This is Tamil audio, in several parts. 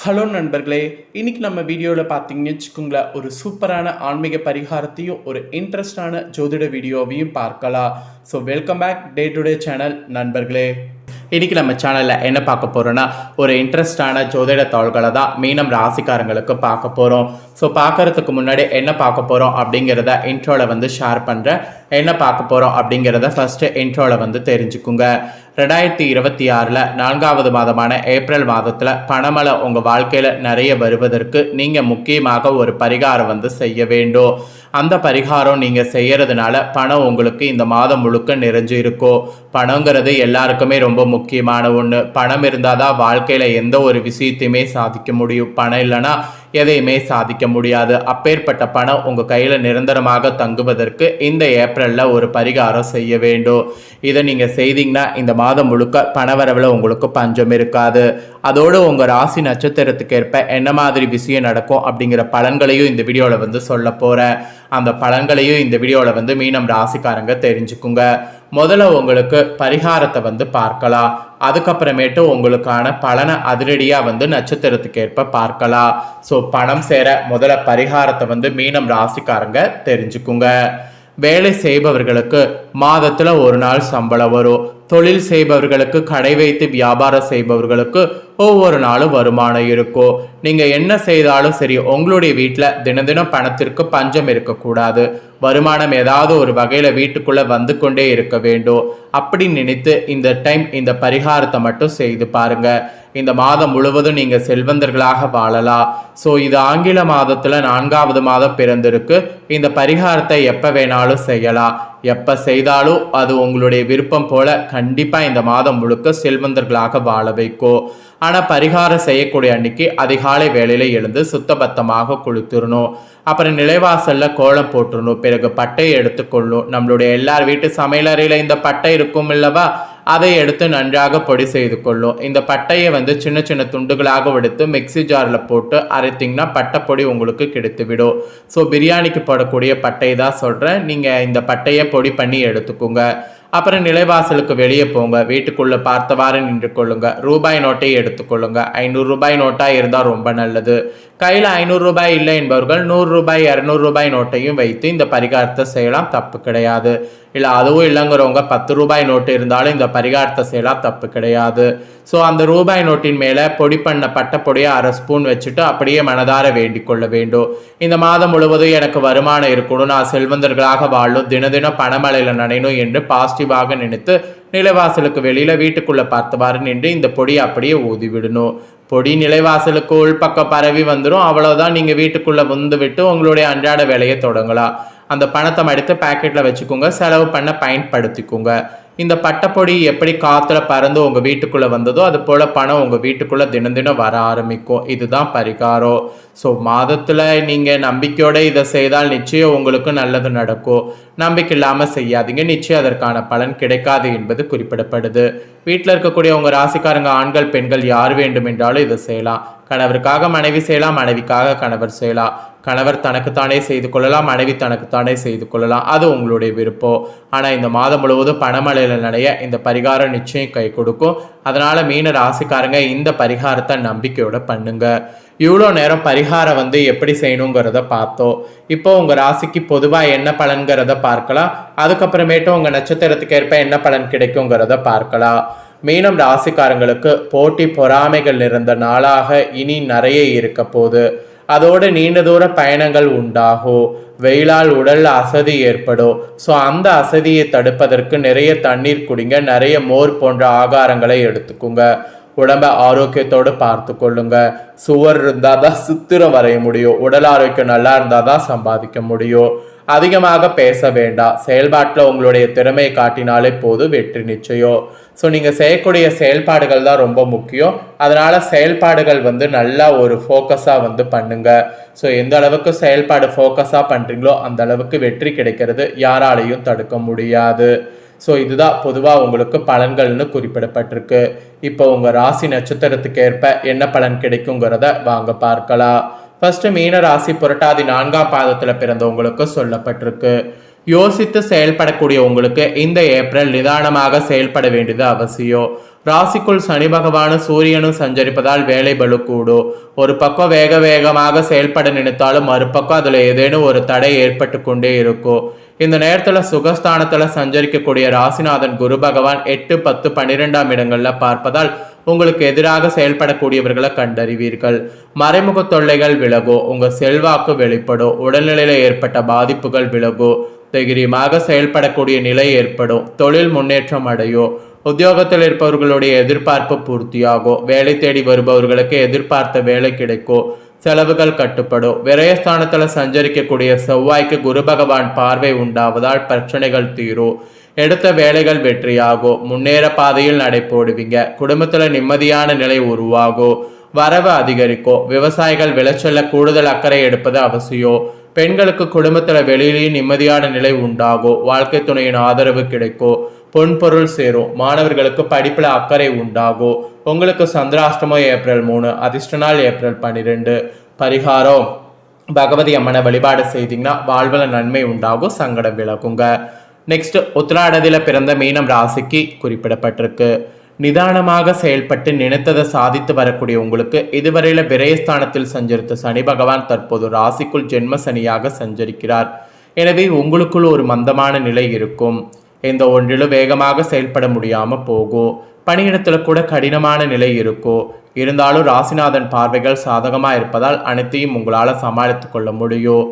ஹலோ நண்பர்களே, இன்னைக்கு நம்ம வீடியோவில் பார்த்தீங்கன்னு வச்சுக்கோங்களேன், ஒரு சூப்பரான ஆன்மீக பரிகாரத்தையும் ஒரு இன்ட்ரெஸ்டான ஜோதிட வீடியோவையும் பார்க்கலாம். So welcome back day to day channel நண்பர்களே. இன்றைக்கி நம்ம சேனலில் என்ன பார்க்க போகிறோன்னா, ஒரு இன்ட்ரெஸ்டான ஜோதிட தாள்களை தான் மீனம் ராசிக்காரங்களுக்கு பார்க்க போகிறோம். ஸோ பார்க்குறதுக்கு முன்னாடி என்ன பார்க்க போகிறோம் அப்படிங்கிறத இன்ட்ரோவில் வந்து ஷேர் பண்ணுறேன். என்ன பார்க்க போகிறோம் அப்படிங்கிறத ஃபஸ்ட்டு இன்ட்ரோவில் வந்து தெரிஞ்சுக்குங்க. 2026 4வது மாதமான ஏப்ரல் மாதத்தில் பணமழை உங்கள் வாழ்க்கையில் நிறைய வருவதற்கு நீங்கள் முக்கியமாக ஒரு பரிகாரம் வந்து செய்ய வேண்டும். அந்த பரிகாரம் நீங்கள் செய்கிறதுனால பணம் உங்களுக்கு இந்த மாதம் முழுக்க நிறைஞ்சு இருக்கும். பணங்கிறது எல்லாருக்குமே ரொம்ப முக்கியமான ஒன்று. பணம் இருந்தால் தான் வாழ்க்கையில் எந்த ஒரு விஷயத்தையுமே சாதிக்க முடியும். பணம் இல்லைன்னா எதையுமே சாதிக்க முடியாது. அப்பேற்பட்ட பணம் உங்கள் கையில் நிரந்தரமாக தங்குவதற்கு இந்த ஏப்ரலில் ஒரு பரிகாரம் செய்ய வேண்டும். இதை நீங்கள் செய்தீங்கன்னா இந்த மாதம் முழுக்க பணவரவில் உங்களுக்கு பஞ்சம் இருக்காது. அதோடு உங்கள் ராசி நட்சத்திரத்துக்கு ஏற்ப என்ன மாதிரி விஷயம் நடக்கும் அப்படிங்கிற பலன்களையும் இந்த வீடியோவில் வந்து சொல்ல போகிறேன். அந்த பலன்களையும் இந்த வீடியோவில் வந்து மீனம் ராசிக்காரங்க தெரிஞ்சுக்குங்க. முதல்ல உங்களுக்கு பரிகாரத்தை வந்து பார்க்கலாம். அதுக்கப்புறமேட்டு உங்களுக்கான பலனை அதிரடியாக வந்து நட்சத்திரத்துக்கு ஏற்ப பார்க்கலாம். ஸோ பணம் சேர முதல்ல பரிகாரத்தை வந்து மீனம் ராசிக்காரங்க தெரிஞ்சுக்குங்க. வேலை செய்பவர்களுக்கு மாதத்தில் ஒரு நாள் சம்பளம் வரும். தொழில் செய்பவர்களுக்கு, கடை வைத்து வியாபாரம் செய்பவர்களுக்கு ஒவ்வொரு நாளும் வருமானம் இருக்கும். நீங்கள் என்ன செய்தாலும் சரி, உங்களுடைய வீட்டில் தினம் தினம் பணத்திற்கு பஞ்சம் இருக்கக்கூடாது. வருமானம் ஏதாவது ஒரு வகையில் வீட்டுக்குள்ளே வந்து கொண்டே இருக்க வேண்டும். அப்படி நினைத்து இந்த டைம் இந்த பரிகாரத்தை மட்டும் செய்து பாருங்க. இந்த மாதம் முழுவதும் நீங்கள் செல்வந்தர்களாக வாழலாம். ஸோ இது ஆங்கில மாதத்தில் 4வது மாதம் பிறந்திருக்கு. இந்த பரிகாரத்தை எப்போ வேணாலும் செய்யலாம். எப்போ செய்தாலும் அது உங்களுடைய விருப்பம் போல கண்டிப்பாக இந்த மாதம் முழுக்க செல்வந்தர்களாக வாழ வைக்கும். ஆனால் பரிகாரம் செய்யக்கூடிய அன்னைக்கு அதிகாலை வேளையில் எழுந்து சுத்தபத்தமாக குளித்துடணும். அப்புறம் நிலைவாசலில் கோலம் போட்டுடணும். பிறகு பட்டையை எடுத்துக்கொள்ளணும். நம்மளுடைய எல்லார் வீட்டு சமையலறையில் இந்த பட்டை இருக்கும் இல்லவா, அதை எடுத்து நன்றாக பொடி செய்து கொள்ளும். இந்த பட்டையை வந்து சின்ன சின்ன துண்டுகளாக எடுத்து மிக்சி ஜாரில் போட்டு அரைத்திங்கன்னா பட்டைப்பொடி உங்களுக்கு கிடைத்துவிடும். ஸோ பிரியாணிக்கு போடக்கூடிய பட்டை தான் சொல்கிறேன். நீங்கள் இந்த பட்டையை பொடி பண்ணி எடுத்துக்கோங்க. அப்புறம் நிலைவாசலுக்கு வெளியே போங்க. வீட்டுக்குள்ளே பார்த்தவாறு நின்று கொள்ளுங்க. ரூபாய் நோட்டை எடுத்துக்கொள்ளுங்க. 500 ரூபாய் நோட்டாக இருந்தால் ரொம்ப நல்லது. கையில் 500 ரூபாய் இல்லை என்பவர்கள் 100 ரூபாய் 200 ரூபாய் நோட்டையும் வைத்து இந்த பரிகாரத்தை செய்யலாம், தப்பு கிடையாது. இல்லை அதுவும் இல்லைங்கிறவங்க 10 ரூபாய் நோட்டு இருந்தாலும் இந்த பரிகாரத்தை செய்யலாம், தப்பு கிடையாது. ஸோ அந்த ரூபாய் நோட்டின் மேலே பொடி பண்ண பட்டைப்பொடியை 1/2 ஸ்பூன் வச்சுட்டு அப்படியே மனதார வேண்டிக் கொள்ள வேண்டும். இந்த மாதம் முழுவதும் எனக்கு வருமானம் இருக்கணும், நான் செல்வந்தர்களாக வாழும், தின தினம் பணமழையில் நனையணும் என்று பாசிட்டிவாக நினைத்து நிலைவாசலுக்கு வெளியில் வீட்டுக்குள்ளே பார்த்தவாறு நின்று இந்த பொடியை அப்படியே ஊதி விடணும். பொடி நிலைவாசலுக்கு உள்பக்கம் பரவி வந்துடும். அவ்வளோதான், நீங்கள் வீட்டுக்குள்ளே வந்து விட்டு உங்களுடைய அன்றாட வேலையை தொடங்கலாம். அந்த பணத்தை எடுத்து பேக்கெட்டில் வச்சுக்கோங்க. செலவு பண்ண பயன்படுத்திக்கோங்க. இந்த பட்டைப்பொடி எப்படி காற்றுல பறந்து உங்கள் வீட்டுக்குள்ளே வந்ததோ அது போல் பணம் உங்கள் வீட்டுக்குள்ளே தினம் தினம் வர ஆரம்பிக்கும். இதுதான் பரிகாரம். ஸோ மாதத்தில் நீங்கள் நம்பிக்கையோடு இதை செய்தால் நிச்சயம் உங்களுக்கு நல்லது நடக்கும். நம்பிக்கை இல்லாமல் செய்யாதீங்க, நிச்சயம் அதற்கான பலன் கிடைக்காது என்பது குறிப்பிடப்படுது. வீட்டில் இருக்கக்கூடிய உங்கள் ராசிக்காரங்க ஆண்கள் பெண்கள் யார் வேண்டும் என்றாலும் இதை செய்யலாம். கணவருக்காக மனைவி செய்யலாம், மனைவிக்காக கணவர் செய்யலாம். கணவர் தனக்குத்தானே செய்து கொள்ளலாம், மனைவி தனக்குத்தானே செய்து கொள்ளலாம். அது உங்களுடைய விருப்பம். ஆனால் இந்த மாதம் முழுவதும் பணமழையில் நடைய இந்த பரிகாரம் நிச்சயம் கை கொடுக்கும். அதனால் மீன ராசிக்காரங்க இந்த பரிகாரத்தை நம்பிக்கையோட பண்ணுங்க. இவ்வளோ நேரம் பரிகாரம் வந்து எப்படி செய்யணுங்கிறத பார்த்தோம். இப்போ உங்கள் ராசிக்கு பொதுவாக என்ன பலன்கிறத பார்க்கலாம். அதுக்கப்புறமேட்டு உங்கள் நட்சத்திரத்துக்கு ஏற்ப என்ன பலன் கிடைக்குங்கிறத பார்க்கலாம். மீனம் ராசிக்காரங்களுக்கு போட்டி பொறாமைகள் நிறைந்த நாளாக இனி நிறைய இருக்க போகுது. அதோடு நீண்ட தூர பயணங்கள் உண்டாகும். வெயிலால் உடல் அசதி ஏற்படும். ஸோ அந்த அசதியை தடுப்பதற்கு நிறைய தண்ணீர் குடிங்க, நிறைய மோர் போன்ற ஆகாரங்களை எடுத்துக்கோங்க. உடம்பை ஆரோக்கியத்தோடு பார்த்து கொள்ளுங்க. சுவர் இருந்தால் தான் சித்திரம் வரைய முடியும். உடல் ஆரோக்கியம் நல்லா இருந்தால் தான் சம்பாதிக்க முடியும். அதிகமாக பேச வேண்டாம். செயல்பாட்டில் உங்களுடைய திறமையை காட்டினாலே போதும், வெற்றி நிச்சயம். ஸோ நீங்கள் செய்யக்கூடிய செயல்பாடுகள் தான் ரொம்ப முக்கியம். அதனால் செயல்பாடுகள் வந்து நல்லா ஒரு ஃபோக்கஸாக வந்து பண்ணுங்க. ஸோ எந்த அளவுக்கு செயல்பாடு ஃபோக்கஸாக பண்ணுறீங்களோ அந்த அளவுக்கு வெற்றி கிடைக்கிறது யாராலையும் தடுக்க முடியாது. ஸோ இதுதான் பொதுவாக உங்களுக்கு பலன்கள்னு குறிப்பிடப்பட்டிருக்கு. இப்போ உங்கள் ராசி நட்சத்திரத்துக்கு ஏற்ப என்ன பலன் கிடைக்குங்கிறத வாங்க பார்க்கலாம். ஃபர்ஸ்ட் மீன ராசி புரட்டாதி 4ஆம் பாதத்தில் பிறந்தவங்களுக்கு சொல்லப்பட்டிருக்கு. யோசித்து செயல்படக்கூடிய உங்களுக்கு இந்த ஏப்ரல் நிதானமாக செயல்பட வேண்டியது அவசியம். ராசிக்குள் சனி பகவானும் சூரியனும் சஞ்சரிப்பதால் வேலை பளு கூடும். ஒரு பக்கம் வேகமாக செயல்பட நினைத்தாலும் மறுபக்கம் அதில் ஏதேனும் ஒரு தடை ஏற்பட்டு கொண்டே இருக்கும். இந்த நேரத்தில் சுகஸ்தானத்தில் சஞ்சரிக்கக்கூடிய ராசிநாதன் குரு பகவான் 8, 10, 12ஆம் இடங்கள்ல பார்ப்பதால் உங்களுக்கு எதிராக செயல்படக்கூடியவர்களை கண்டறிவீர்கள். மறைமுக தொல்லைகள் விலகும். உங்க செல்வாக்கு வெளிப்படும். உடல்நிலையில ஏற்பட்ட பாதிப்புகள் விலகும். தைரியமாக செயல்படக்கூடிய நிலை ஏற்படும். தொழில் முன்னேற்றம் அடையும். உத்தியோகத்தில் இருப்பவர்களுடைய எதிர்பார்ப்பு பூர்த்தியாகும். வேலை தேடி வருபவர்களுக்கு எதிர்பார்த்த வேலை கிடைக்கும். செலவுகள் கட்டுப்படும். விரயஸ்தானத்தில் சஞ்சரிக்கக்கூடிய செவ்வாய்க்கு குரு பகவான் பார்வை உண்டாவதால் பிரச்சனைகள் தீரும். எடுத்த வேலைகள் வெற்றியாகும். முன்னேற பாதையில் நடை போடுவீங்க. குடும்பத்தில் நிம்மதியான நிலை உருவாகும். வரவு அதிகரிக்கும். விவசாயிகள் விளைச்சல்ல கூடுதல் அக்கறை எடுப்பது அவசியம். பெண்களுக்கு குடும்பத்தில் வெளியிலேயே நிம்மதியான நிலை உண்டாகும். வாழ்க்கை துணையின் ஆதரவு கிடைக்கும். பொன்பொருள் சேரும். மாணவர்களுக்கு படிப்பில் அக்கறை உண்டாகும். உங்களுக்கு சந்திராஷ்டமம் ஏப்ரல் 3, அதிர்ஷ்ட நாள் ஏப்ரல் 12. பரிகாரம் பகவதி அம்மனை வழிபாடு செய்தீங்கன்னா வாழ்வில் நன்மை உண்டாகும். சங்கடம் விலகுங்க. நெக்ஸ்ட் உத்திராடத்தில் பிறந்த மீனம் ராசிக்கு குறிப்பிடப்பட்டிருக்கு. நிதானமாக செயல்பட்டு நினைத்ததை சாதித்து வரக்கூடிய உங்களுக்கு இதுவரையில விரயஸ்தானத்தில் சஞ்சரித்த சனி பகவான் தற்போது ராசிக்குள் ஜென்ம சனியாக சஞ்சரிக்கிறார். எனவே உங்களுக்குள் ஒரு மந்தமான நிலை இருக்கும். எந்த ஒன்றிலும் வேகமாக செயல்பட முடியாம போகும். பணியிடத்துல கூட கடினமான நிலை இருக்கும். இருந்தாலும் ராசிநாதன் பார்வைகள் சாதகமா இருப்பதால் அனைத்தையும் உங்களால சமாளித்துக் கொள்ள முடியும்.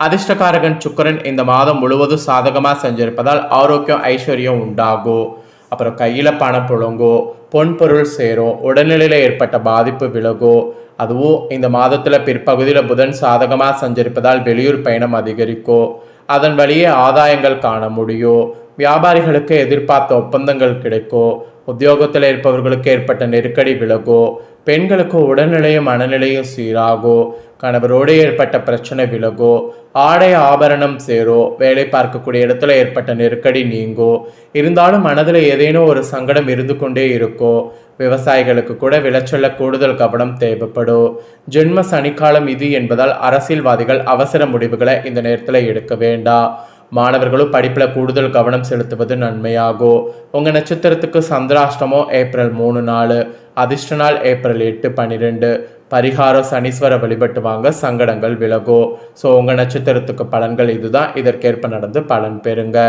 அதிர்ஷ்டகாரகன் சுக்கிரன் இந்த மாதம் முழுவதும் சாதகமா செஞ்சிருப்பதால் ஆரோக்கியம் ஐஸ்வர்யம் உண்டாகும். அப்புறம் கையில பணம் புழங்கும். பொன்பொருள் சேரும். உடல்நிலையில ஏற்பட்ட பாதிப்பு விலகும். அதுவும் இந்த மாதத்துல பிற்பகுதியில புதன் சாதகமா செஞ்சிருப்பதால் வெளியூர் பயணம் அதிகரிக்கும். அதன் வழியே ஆதாயங்கள் காண முடியும். வியாபாரிகளுக்கு எதிர்பார்த்த ஒப்பந்தங்கள் கிடைக்கும். உத்தியோகத்தில் இருப்பவர்களுக்கு ஏற்பட்ட நெருக்கடி விலகும். பெண்களுக்கு உடல்நிலையும் மனநிலையும் சீராகும். கணவரோடு ஏற்பட்ட பிரச்சனை விலகும். ஆடை ஆபரணம் சேரும். வேலை பார்க்கக்கூடிய இடத்துல ஏற்பட்ட நெருக்கடி நீங்கும். இருந்தாலும் மனதில் ஏதேனும் ஒரு சங்கடம் இருந்து கொண்டே இருக்கும். விவசாயிகளுக்கு கூட விளைச்சல்ல கூடுதல் கவனம் தேவைப்படும். ஜென்ம சனிக்காலம் இது என்பதால் அரசியல்வாதிகள் அவசர முடிவுகளை இந்த நேரத்தில் எடுக்க வேண்டாம். மாணவர்களும் படிப்பில் கூடுதல் கவனம் செலுத்துவது நன்மையாகும். உங்கள் நட்சத்திரத்துக்கு சந்திராஷ்டமம் ஏப்ரல் 3, 4, அதிர்ஷ்ட நாள் ஏப்ரல் 8, 12. பரிகாரம் சனீஸ்வர வழிபட்டு வாங்க. சங்கடங்கள் விலகும். ஸோ உங்கள் நட்சத்திரத்துக்கு பலன்கள் இதுதான். இதற்கேற்ப நடந்து பலன் பெறுங்க.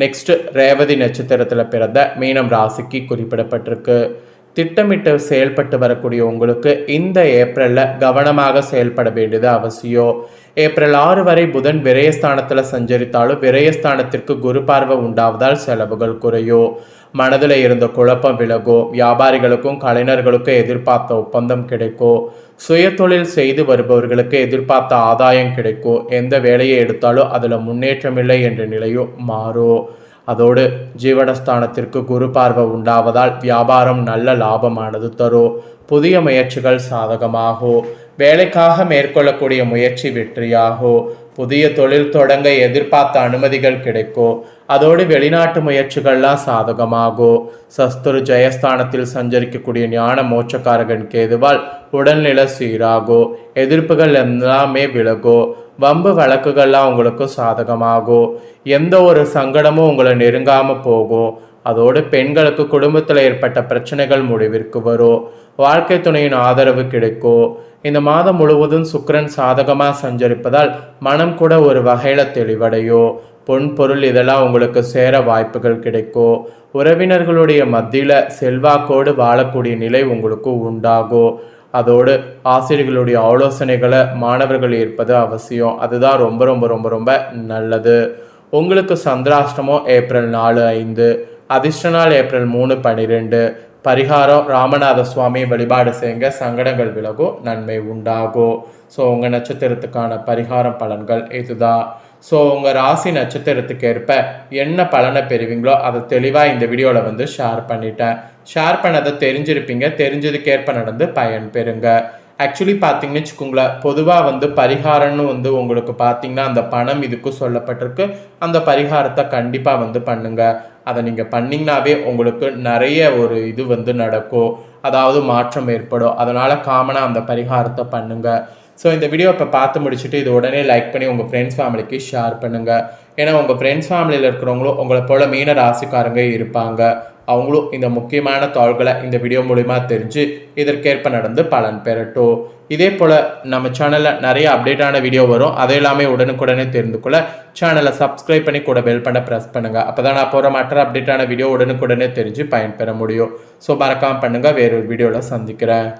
நெக்ஸ்ட் ரேவதி நட்சத்திரத்தில் பிறந்த மீனம் ராசிக்கு குறிப்பிடப்பட்டிருக்கு. திட்டமிட்டு செயல்பட்டு வரக்கூடிய உங்களுக்கு இந்த ஏப்ரலில் கவனமாக செயல்பட வேண்டியது அவசியம். ஏப்ரல் 6 வரை புதன் விரயஸ்தானத்தில் சஞ்சரித்தாலும் விரயஸ்தானத்திற்கு குரு பார்வை உண்டாவதால் செலவுகள் குறையும். மனதில் இருந்த குழப்பம் விலகும். வியாபாரிகளுக்கும் கலைஞர்களுக்கும் எதிர்பார்த்த ஒப்பந்தம் கிடைக்கும். சுய தொழில் செய்து வருபவர்களுக்கு எதிர்பார்த்த ஆதாயம் கிடைக்கும். எந்த வேலையை எடுத்தாலும் அதில் முன்னேற்றமில்லை என்ற நிலையும் மாறும். அதோடு ஜீவனஸ்தானத்திற்கு குரு பார்வை உண்டாவதால் வியாபாரம் நல்ல லாபமானது தரும். புதிய முயற்சிகள் சாதகமாகும். வேலைக்காக மேற்கொள்ளக்கூடிய முயற்சி வெற்றியாகும். புதிய தொழில் தொடங்க எதிர்பார்த்த அனுமதிகள் கிடைக்கும். அதோடு வெளிநாட்டு முயற்சிகள்லாம் சாதகமாகும். சஸ்துரு ஜெயஸ்தானத்தில் சஞ்சரிக்கக்கூடிய ஞான மோட்சக்காரகன் கேதுவால் உடல்நிலை சீராகும். எதிர்ப்புகள் எல்லாமே விலகும். வம்பு வழக்குகள்லாம் உங்களுக்கு சாதகமாகும். எந்த ஒரு சங்கடமும் உங்களை நெருங்காமல் போகும். அதோடு பெண்களுக்கு குடும்பத்தில் ஏற்பட்ட பிரச்சனைகள் முடிவிற்கு வரும். வாழ்க்கை துணையின் ஆதரவு கிடைக்கும். இந்த மாதம் முழுவதும் சுக்கிரன் சாதகமாக சஞ்சரிப்பதால் மனம் கூட ஒரு வகையில் தெளிவடையும். பொன் பொருள் இதெல்லாம் உங்களுக்கு சேர வாய்ப்புகள் கிடைக்கும். உறவினர்களுடைய மத்தியில் செல்வாக்கோடு வாழக்கூடிய நிலை உங்களுக்கு உண்டாகும். அதோடு ஆசிரியர்களுடைய ஆலோசனைகளை மாணவர்கள் இருப்பது அவசியம். அதுதான் ரொம்ப ரொம்ப ரொம்ப ரொம்ப நல்லது. உங்களுக்கு சந்திராஷ்டமம் ஏப்ரல் 4, 5, அதிர்ஷ்ட நாள் ஏப்ரல் 3, 12. பரிகாரம் ராமநாத சுவாமி வழிபாடு செய்யுங்க. சங்கடங்கள் விலகும். நன்மை உண்டாகும். ஸோ உங்கள் நட்சத்திரத்துக்கான பரிகாரம் பலன்கள் இதுதான். ஸோ உங்கள் ராசி நட்சத்திரத்துக்கு ஏற்ப என்ன பலனை பெறுவீங்களோ அதை தெளிவாக இந்த வீடியோவில் ஷேர் பண்ணிட்டேன். ஷேர் பண்ணதை தெரிஞ்சிருப்பீங்க. தெரிஞ்சதுக்கேற்ப நடந்து பயன் பெறுங்க. ஆக்சுவலி பார்த்தீங்கன்னு வச்சுக்கோங்களேன், பொதுவாக பரிகாரம்னு உங்களுக்கு பார்த்தீங்கன்னா அந்த பணம் இதுக்கு சொல்லப்பட்டிருக்கு. அந்த பரிகாரத்தை கண்டிப்பாக பண்ணுங்க. அதை நீங்கள் பண்ணிங்கனாவே உங்களுக்கு நிறைய ஒரு இது நடக்கும். அதாவது மாற்றம் ஏற்படும். அதனால் காமனாக அந்த பரிகாரத்தை பண்ணுங்க. ஸோ இந்த வீடியோ இப்போ பார்த்து முடிச்சுட்டு இது உடனே லைக் பண்ணி உங்கள் ஃப்ரெண்ட்ஸ் ஃபேமிலிக்கு ஷேர் பண்ணுங்கள். ஏன்னா உங்கள் ஃப்ரெண்ட்ஸ் ஃபேமிலியில் இருக்கிறவங்களும் உங்களை போல் மீன ராசிக்காரங்க இருப்பாங்க. அவங்களும் இந்த முக்கியமான தாள்களை இந்த வீடியோ மூலிமா தெரிஞ்சு இதற்கேற்ப நடந்து பலன் பெறட்டும். இதே போல் நம்ம சேனலில் நிறைய அப்டேட்டான வீடியோ வரும். அதை எல்லாமே உடனுக்குடனே தெரிந்து கொள்ள சேனலை சப்ஸ்கிரைப் பண்ணி கூட பெல் பண்ண ப்ரெஸ் பண்ணுங்கள். அப்போ தான் நான் போகிற மற்ற அப்டேட்டான வீடியோ உடனுக்குடனே தெரிஞ்சு பயன்பெற முடியும். ஸோ மறக்காமல் பண்ணுங்கள். வேறொரு வீடியோவில் சந்திக்கிறேன்.